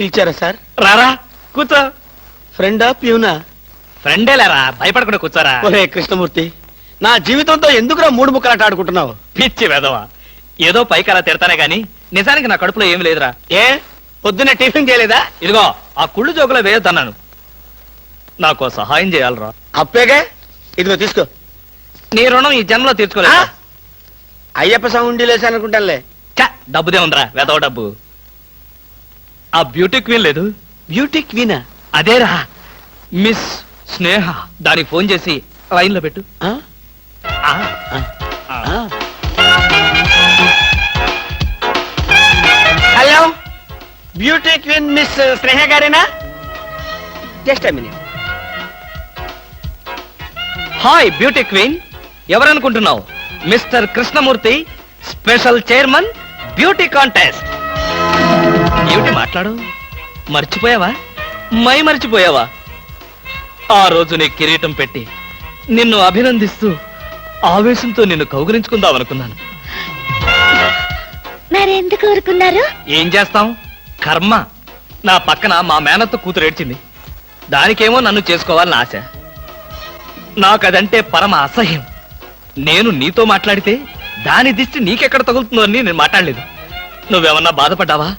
పిలిచారా సార్? రారా కూర్చో. ఫ్రెండా ప్యూనా? ఫ్రెండేలేరా, భయపడకుండా కూర్చోరా. ఒరే కృష్ణమూర్తి, నా జీవితంతో ఎందుకురా మూడు ముక్కలాట ఆడుకుంటున్నావు? పిచ్చి వెదవా, ఏదో పైకి అలా తిడతానే గాని నిజానికి నా కడుపులో ఏమి లేదురా. ఏ పొద్దున్నే టిఫిన్ చేయలేదా? ఇదిగో ఆ కుళ్ళు జోకులో వేయొద్దన్నాను. నాకు సహాయం చేయాలరా. అప్పేగా, ఇదిగో తీసుకో. నీ రుణం ఈ జన్మలో ఆ? తీర్చుకోలేదు. అయ్యప్ప సౌండి లేసానుకుంటానులే. డబ్బుదే ఉందిరా, వెదవ డబ్బు. ఆ బ్యూటీ క్వీన్ లేదు, బ్యూటీ క్వీనా? అదేరా మిస్ స్నేహ. దానికి ఫోన్ చేసి లైన్ లో పెట్టు. ఆ? ఆ, ఆ. Hello, beauty queen miss Sneha గారేనా? Just minute. Hi beauty queen, ఎవరనుకుంటున్నావు? Mister Krishnamurthy, special chairman beauty contest. ఏమిటి మాట్లాడు? మర్చిపోయావా? మర్చిపోయావా? ఆ రోజు నీ కిరీటం పెట్టి నిన్ను అభినందిస్తూ ఆవేశంతో నిన్ను కౌగిలించుకుందాం అనుకున్నాను. మరెందుకు ఊరుకున్నారు? ఏం చేస్తాం, కర్మ. నా పక్కన మా మేనత్త కూతురు ఏడ్చింది. దానికేమో నన్ను చేసుకోవాలని ఆశ. నాకదంటే పరమ అసహ్యం. నేను నీతో మాట్లాడితే దాని దిష్టి నీకెక్కడ తగులుతుందో అని నేను మాట్లాడలేదు. నువ్వేమన్నా బాధపడ్డావా?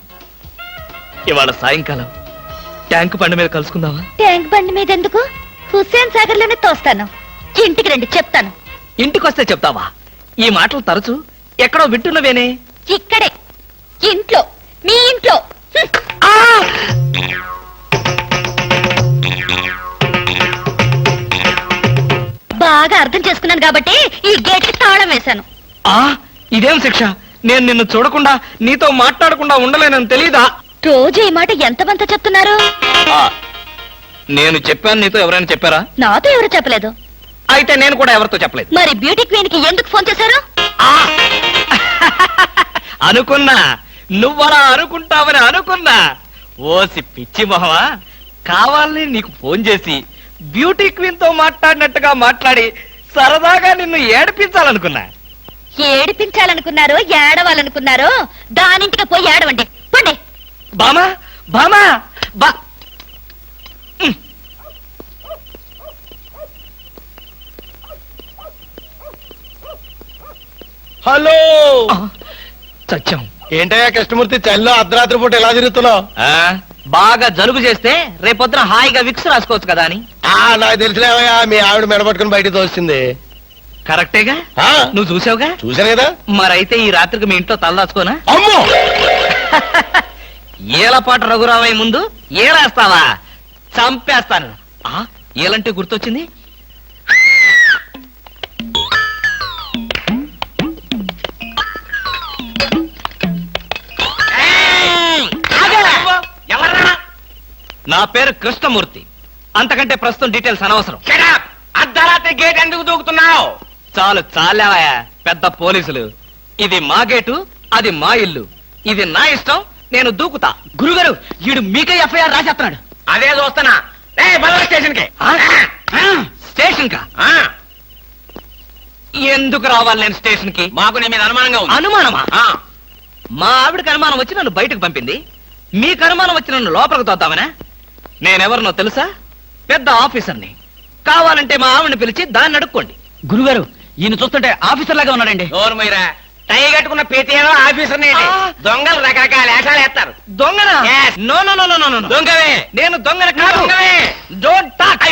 ఇవాళ సాయంకాలం ట్యాంకు బండి మీద కలుసుకుందావా? ట్యాంక్ బండి మీద ఎందుకు? హుస్సేన్ సాగర్ లోనే తోస్తాను. ఇంటికి రండి, చెప్తాను. ఇంటికొస్తే చెప్తావా? ఈ మాటలు తరచు ఎక్కడో వింటున్నవేనే. ఇక్కడే, ఇంట్లో, మీ ఇంట్లో. బాగా అర్థం చేసుకున్నాను కాబట్టి ఈ గేట్ కి తాళం వేశాను. ఇదేం శిక్ష? నేను నిన్ను చూడకుండా నీతో మాట్లాడకుండా ఉండలేనని తెలీదా? రోజు ఈ మాట ఎంతమంత చెప్తున్నారు? నేను చెప్పాను, నీతో ఎవరైనా చెప్పారా? నాతో ఎవరు చెప్పలేదు. అయితే నేను కూడా ఎవరితో చెప్పలేదు. మరి బ్యూటీ క్వీన్ కి ఎందుకు ఫోన్ చేశారు? అనుకున్నా, నువ్వలా అనుకుంటావని అనుకున్నా. ఓసి పిచ్చి మొహమా, కావాలని నీకు ఫోన్ చేసి బ్యూటీ క్వీన్ తో మాట్లాడినట్టుగా మాట్లాడి సరదాగా నిన్ను ఏడిపించాలనుకున్నా. ఏడిపించాలనుకున్నారో ఏడవాలనుకున్నారో దానింటికి పోయి ఏడవండి. పండి. బామా బామా బా. హలో, సత్యం. ఏంటయ్యా కృష్ణమూర్తి, చల్లో అర్ధరాత్రి పూట ఎలా తిరుగుతున్నావు? బాగా జలుబు చేస్తే రేపొద్దున హాయిగా విక్స్ రాసుకోవచ్చు కదా అని. నాకు తెలిసినవయ్యా, మీ ఆవిడ మెడబట్టుకుని బయటకు తోస్తుంది. కరెక్టేగా, ఆ? నువ్వు చూసావుగా. చూశాను కదా. మరైతే ఈ రాత్రికి మీ ఇంట్లో తలదాచుకోనా? అమ్మో, ఏలపాటు రఘురామయ్య ముందు ఏలేస్తావా? చంపేస్తాను. ఏలంటే గుర్తొచ్చింది. నా పేరు కృష్ణమూర్తి. అంతకంటే ప్రస్తుతం డీటెయిల్స్ అనవసరం. అర్ధరాత్రి గేట్ ఎందుకు దూకుతున్నావు? చాలు చాలావయ్యా, పెద్ద పోలీసులు. ఇది మా గేటు, అది మా ఇల్లు. ఇది నా ఇష్టం, నేను దూకుతా. గురుగారు, వీడు మీకే ఎఫ్ఐఆర్ రాసేస్తున్నాడు. అదే చూస్తున్నా. స్టేషన్ కి. స్టేషన్ కా? ఎందుకు రావాలి నేను స్టేషన్ కి? మాకు నీ మీద అనుమానంగా ఉంది. అనుమానమా? మా ఆవిడకి అనుమానం వచ్చి నన్ను బయటకు పంపింది. మీకు అనుమానం వచ్చి నన్ను లోపలికి తోద్దామనా? నేనెవరినో తెలుసా? పెద్ద ఆఫీసర్ని. కావాలంటే మా ఆవిడని పిలిచి దాన్ని అడుక్కోండి. గురుగారు, ఈయన చూస్తుంటే ఆఫీసర్ లాగా ఉన్నాడండి. నోరు మీరా, టై కట్టుకున్న ప్రతి ఆఫీసర్ దొంగలు రకరకాల వేషాలు వేస్తారు. దొంగనా? Yes. No no no no no. దొంగవే. నేను దొంగన కాదు. దొంగవే. Don't talk.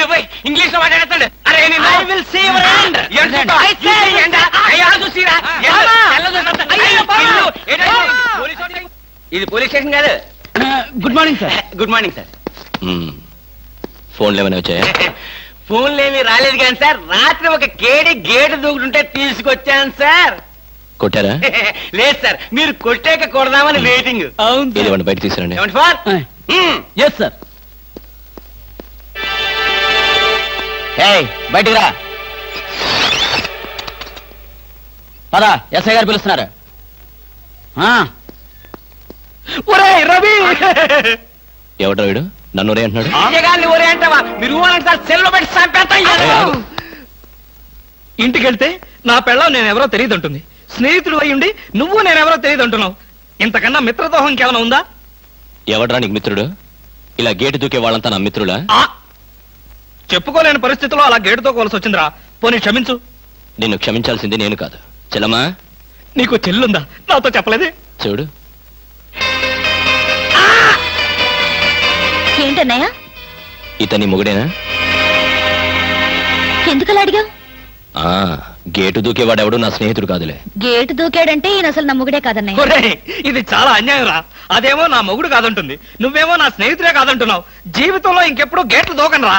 ఇంగ్లీష్ లో మాట్లాడతాడు. అరే I will see your hand. I say ఇది పోలీస్ స్టేషన్ కాదు. Good morning sir. Good morning sir. ఫోన్లు ఏమైనా వచ్చాయా? ఫోన్లు ఏమీ రాలేదు కానీ సార్, రాత్రి ఒక గేటు దూకుంటుంటే తీసుకొచ్చాను సార్. కొట్టారా? లేదు సార్, మీరు కొట్టాక కొడదామని వెయిటింగ్. ఏదేమన్నా బయట తీసుకురండి. ఏమండి సార్? Yes sir. బయటికి రా. పద, ఎస్ఐ గారు పిలుస్తున్నారు. ఒరేయ్ రవి! ఎవడ్రా వీడు? నన్ను ఒరే అంటున్నాడు. విజయగారిని ఒరే అంటావా? మీరు సార్ సెల్లో పెట్టి చంపేస్తాం. ఇంటికెళ్తే నా పెళ్ళం నేనెవరో తెలియదు అంటుంది. స్నేహితుడు అయ్యుండి నువ్వు నేనెవరో తెలియదు అంటున్నావు. ఇంతకన్నా మిత్రదోహం ఇంకేమైనా ఉందా? ఎవడ్రా నీకు మిత్రుడు? ఇలా గేటు దూకే వాళ్ళంతా నా మిత్రులా? ఆ! చెప్పుకోలేని పరిస్థితిలో అలా గేటుతో కోల్సి వచ్చిందిరా. పోనీ క్షమించు. నిన్ను క్షమించాల్సింది నేను కాదు. చెల్లమ్మా, నీకు చెల్లుందా? నాతో చెప్పలేదే. చూడు, ఏంటన్నయ్య? ఇతని మొగుడేనా? ఎందుకలా అడిగావు? ఆ, గేటు దూకేవాడెవడు నా స్నేహితుడు కాదులే. గేటు దూకాడంటే ఈయన అసలు నా మొగుడే కాదన్నయ్య. ఒరేయ్, ఇది చాలా అన్యాయం రా. అదేమో నా మొగుడు కాదంటుంది, నువ్వేమో నా స్నేహితుడే కాదంటున్నావు. జీవితంలో ఇంకెప్పుడు గేట్లు దూకనరా.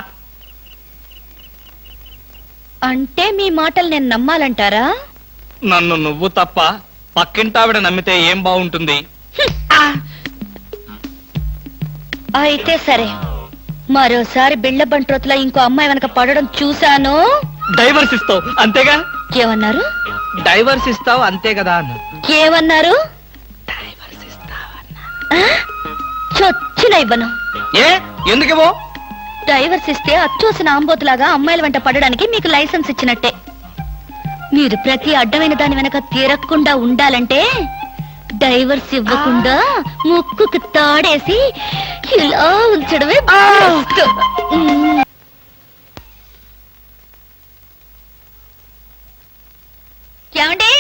అంటే మీ మాటలు నేను నమ్మాలంటారా? నన్ను నువ్వు తప్ప పక్కింటావిడ నమ్మితే ఏం బాగుంటుంది? అయితే సరే, మరోసారి బిళ్ళ బంట్రోతులా ఇంకో అమ్మాయి వెనక పడడం చూశాను. డైవర్స్ ఇస్తావు అంతేగా? ఏమన్నారు? డైవర్స్ ఇస్తావు అంతే కదా అన్న. ఏమన్నారు? ఆ? చొచ్చిన ఇవ్వను. ఏ ఎందుకేమో? డైవర్స్ ఇస్తే అచ్చూసిన ఆంబోతులాగా అమ్మాయిల వెంట పడడానికి మీకు లైసెన్స్ ఇచ్చినట్టే. మీరు ప్రతి అడ్డమైన దాని వెనక తీరకుండా ఉండాలంటే డైవర్స్ ఇవ్వకుండా ముక్కుకు తాడేసి ఇలా ఉంచడమే best. ఏమండి?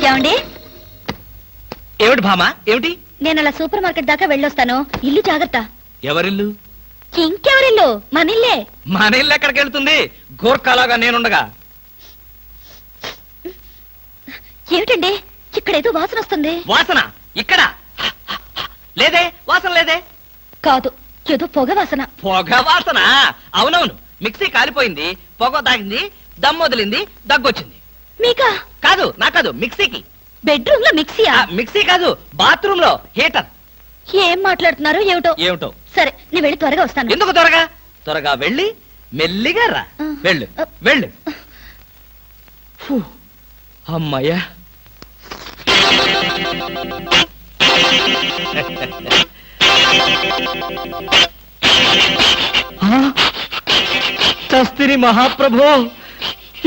ఏమండి? ఏమిటి భామా, ఏమిటి? నేను అలా సూపర్ మార్కెట్ దాకా వెళ్ళొస్తాను. ఇల్లు జాగ్రత్త. ఎవరిల్లు? ఇంకెవరిల్లు? మనిల్లే. మన ఇల్లు ఎక్కడికి వెళ్తుంది? గోర్ఖాలాగా నేనుండగా. ఏమిటండి ఇక్కడేదో వాసన వస్తుంది? వాసన ఇక్కడ లేదే, వాసన లేదే. కాదు, ఏదో పొగ వాసన. పొగ వాసన? అవునవును, మిక్సీ కాలిపోయింది, పొగ తాగింది, దమ్ వదిలింది, దగ్గొచ్చింది. మీకా? కాదు, నా కాదు, మిక్సీకి. బెడ్రూమ్ లో మిక్సీయా? మిక్సీ కాదు, బాత్రూమ్ లో హీటర్. ఏం మాట్లాడుతున్నారు ఏమిటో? ఏమిటో? సరే, నీ వెళ్ళి త్వరగా వస్తాను. ఎందుకు త్వరగా? త్వరగా వెళ్ళి మెల్లిగా రా. వెళ్ళు వెళ్ళు. ఫు, అమ్మయ్యా. చస్తిని మహాప్రభో,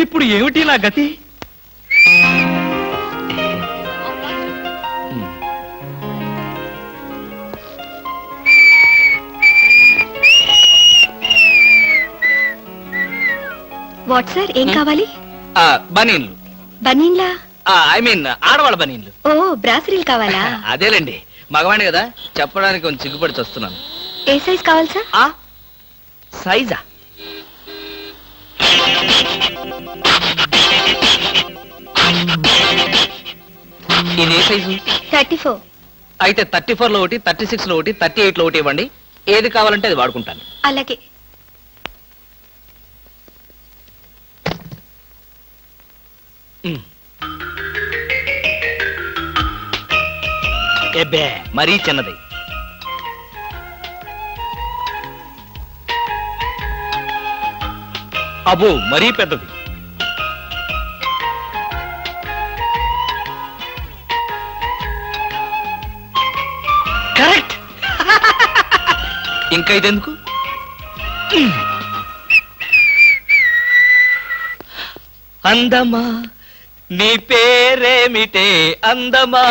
ఇప్పుడు ఏమిటి నా గతి? వాట్ సార్, ఏం కావాలి? బనీన్లు. బనీన్లా? ఐ మీన్ ఆడవాళ్ళ బనీన్లు. ఓ, బ్రాసరీలు కావాలా? అదేలేండి, మగవాణి కదా, చెప్పడానికి కొంచెం సిగ్గుపడి వస్తున్నాను. ఏ సైజ్ కావాలి సార్? సైజా? ఇది ఏ సైజు? 34. అయితే 34 లో ఒకటి, 36 లో ఒకటి, 38 లో ఒకటి ఇవ్వండి. ఏది కావాలంటే అది వాడుకుంటాను. అలాగే. ఎబ్బే, మరీ చిన్నది. అబ్బో, మరీ పెద్దది. కరెక్ట్. ఇంకా ఇదెందుకు? అందమా, నీ పేరేమిటే అందమా?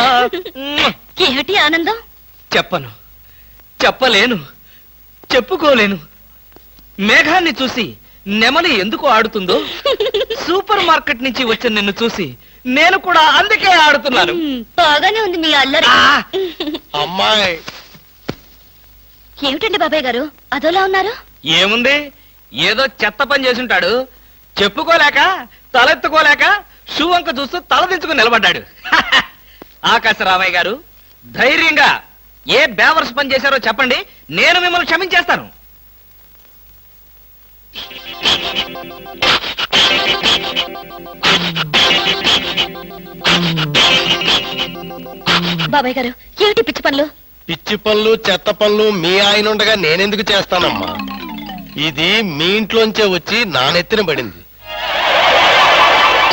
ఏమిటి ఆనందం? చెప్పను, చెప్పలేను, చెప్పుకోలేను. మేఘాన్ని చూసి నెమలి ఎందుకు ఆడుతుందో, సూపర్ మార్కెట్ నుంచి వచ్చిన నిన్ను చూసి నేను కూడా అందుకే ఆడుతున్నాను. బాగానే ఉంది మీ అల్లరి. అమ్మాయి, ఏమిటండి బాబాయ్ గారు అదోలా ఉన్నారు? ఏముంది, ఏదో చెత్త పని చేసుంటాడు. చెప్పుకోలేక, తలెత్తుకోలేక షూ వంక చూస్తూ తలదించుకుని నిలబడ్డాడు. ఆకాశరామయ్య గారు, ధైర్యంగా ఏ బేవర్స్ పని చేశారో చెప్పండి, నేను మిమ్మల్ని క్షమించేస్తాను. బాబాయ్ గారు, ఏమిటి పిచ్చి పనులు? పిచ్చి పనులు చెత్త పనులు మీ ఆయన ఉండగా నేనెందుకు చేస్తానమ్మా? ఇది మీ ఇంట్లోంచే వచ్చి నా నెత్తిన పడింది.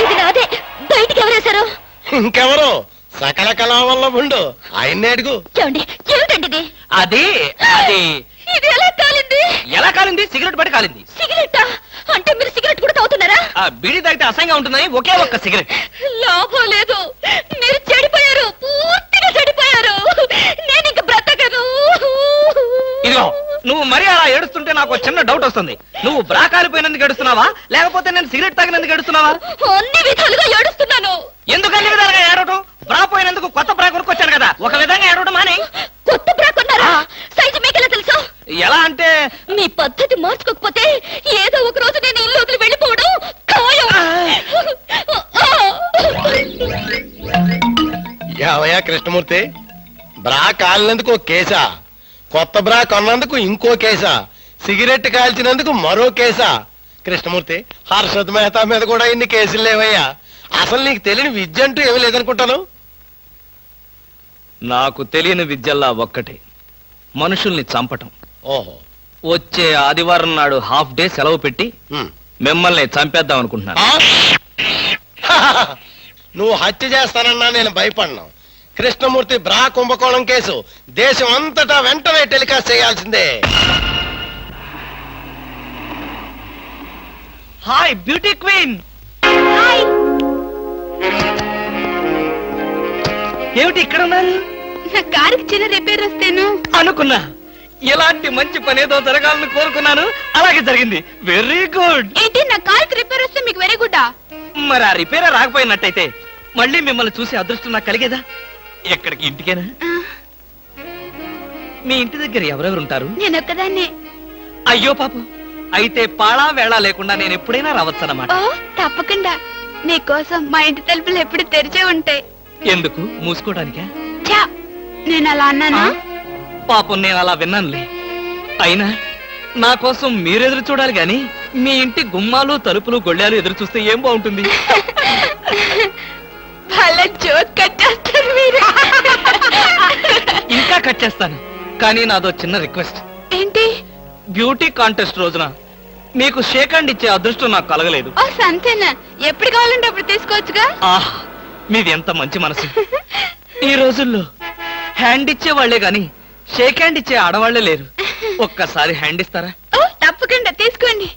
ఇది నాదే, బయటికి ఎవరేశారు? ఇంకెవరో సకల కళా వల్ల ఉండు ఆయన్నే అడుగు. ఏమండి, ఏమిటండి ఇది? అది అది ఇది ఎలా కాలింది? ఎలా కాలింది? సిగరెట్ పడి కాలింది. సిగరెట్టా? అంటే మీరు సిగరెట్ కూడా తాగుతున్నారా? ఆ బీడీ తాగితే అసహ్యంగా ఉంటుందని ఒకే ఒక్క సిగరెట్. లాభం లేదు, మీరు చెడిపోయారు, పూర్తిగా చెడిపోయారు. నేను ఇంక బ్రతకను. ఇదిగో నువ్వు మరీ అలా ఏడుస్తుంటే నాకు ఒక చిన్న డౌట్ వస్తుంది. నువ్వు బ్రా కాలిపోయినందుకు ఏడుస్తున్నావా, లేకపోతే నేను సిగరెట్ తాగినందుకు ఏడుస్తున్నావా? అన్ని విధాలుగా ఏడుస్తున్నాను. ఎందుకు అన్ని విధాలుగా ఏడవటం? బ్రా పోయినందుకు కొత్త బ్రా కొనుక్కొచ్చాను కదా, ఒక విధంగా ఏడవడం మానే. కొత్త బ్రా కొన్నారా? సైజు మీకెలా తెలుసు? ఎలా అంటే మీ పద్ధతి మార్చుకోకపోతే ఏదో ఒక రోజు నేను ఇల్లు వదిలి వెళ్ళిపోవడం ఖాయం. ఏవయ్యా కృష్ణమూర్తి, బ్రా కాలినందుకు ఒక కేసా, కొత్త బ్రా కొన్నందుకు ఇంకో కేసా, సిగరెట్ కాల్చినందుకు మరో కేసా? కృష్ణమూర్తి, హర్షద్ మెహతా మీద కూడా ఇన్ని కేసులు లేవయ్యా. అసలు నీకు తెలియని విద్య అంటూ ఏమీ లేదనుకుంటాను. నాకు తెలియని విద్యల్లా ఒక్కటే, మనుషుల్ని చంపటం. ఓహో. వచ్చే ఆదివారం నాడు హాఫ్ డే సెలవు పెట్టి ఉమ్. మిమ్మల్ని చంపేద్దాం అనుకుంటున్నాను. ఆ? నువ్వు హత్య చేస్తానన్నా నేను భయపడ్ను. కృష్ణమూర్తి బ్రా కుంభకోణం కేసు దేశం అంతటా వెంటనే టెలికాస్ట్ చేయాల్సిందే. Hi beauty queen. ఏమిటి ఇక్కడ ఉన్నారు? నా కారుకి చిన్న రిపేర్ వస్తేను అనుకున్నా, ఎలాంటి మంచి పని ఏదో జరగాలని కోరుకున్నాను, అలాగే జరిగింది. Very good. ఏంటి, నా కారుకి రిపేర్ వస్తే మీకు వెరీ గుడ్? మరి ఆ రిపేర్ రాకపోయినట్టయితే మళ్ళీ మిమ్మల్ని చూసి అదృష్టం నాకు కలిగేదా? ఎక్కడికి? ఇంటికేనా? మీ ఇంటి దగ్గర ఎవరెవరు ఉంటారు? నేను ఒక్కదాన్నే. అయ్యో పాపం, అయితే పాళా వేళ లేకుండా నేను ఎప్పుడైనా రావచ్చన్నమాట. ఓ తప్పకుండా, నీకోసం మా ఇంటి తలుపులు ఎప్పుడు తెరిచే ఉంటాయి. ఎందుకు? మూసుకోవడానికా? ఛా, నేను అలా అన్నానా? పాపం నేను అలా విన్నానులే. అయినా నా కోసం మీరెదురు చూడాలి గాని మీ ఇంటి గుమ్మాలు తలుపులు గొళ్ళాలు ఎదురు చూస్తే ఏం బాగుంటుంది? భలే జోక్ కట్టేస్తారు మీరు. ఇంకా కట్ చేస్తాను, కానీ నాదో చిన్న రిక్వెస్ట్. ఏంటి? బ్యూటీ కాంటెస్ట్ రోజున మీకు షేక్ హ్యాండ్ ఇచ్చే అదృష్టం నాకు కలగలేదు. ఓ సంతేనా, ఎప్పుడు కావాలంటే అప్పుడు తీసుకోవచ్చుగా. ఆహ్, మీది ఎంత మంచి మనసు. ఈ రోజుల్లో హ్యాండ్ ఇచ్చే వాళ్లే గాని షేక్ హ్యాండ్ ఇచ్చే ఆడవాళ్లే లేరు. ఒక్కసారి హ్యాండ్ ఇస్తారా? ఓ తప్పకుండా, తీసుకోండి.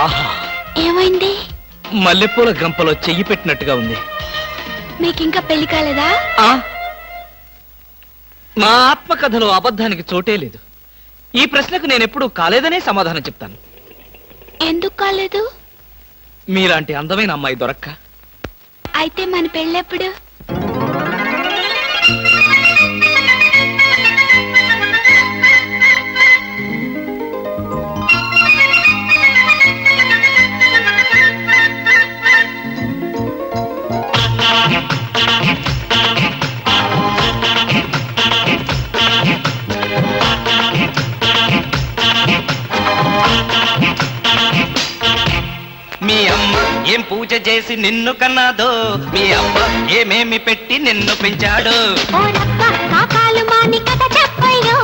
ఆహా, ఏమైంది? మల్లెపూల గంపలో చెయ్యి పెట్టినట్టుగా ఉంది. మీకింకా పెళ్లి కాలేదా? ఆ నా ఆత్మకథలో అబద్ధానికి చోటే లేదు. ఈ ప్రశ్నకు నేనెప్పుడు కాలేదనే సమాధానం చెప్తాను. ఎందుకు కాలేదు? మీలాంటి అందమైన అమ్మాయి దొరక్క. అయితే మన పెళ్ళెప్పుడు? మీ అమ్మ ఏం పూజ చేసి నిన్ను కన్నాదో, మీ అమ్మ ఏమేమి పెట్టి నిన్ను పెంచాడు. కాకాలు మాని కథ చెప్పయ్యో,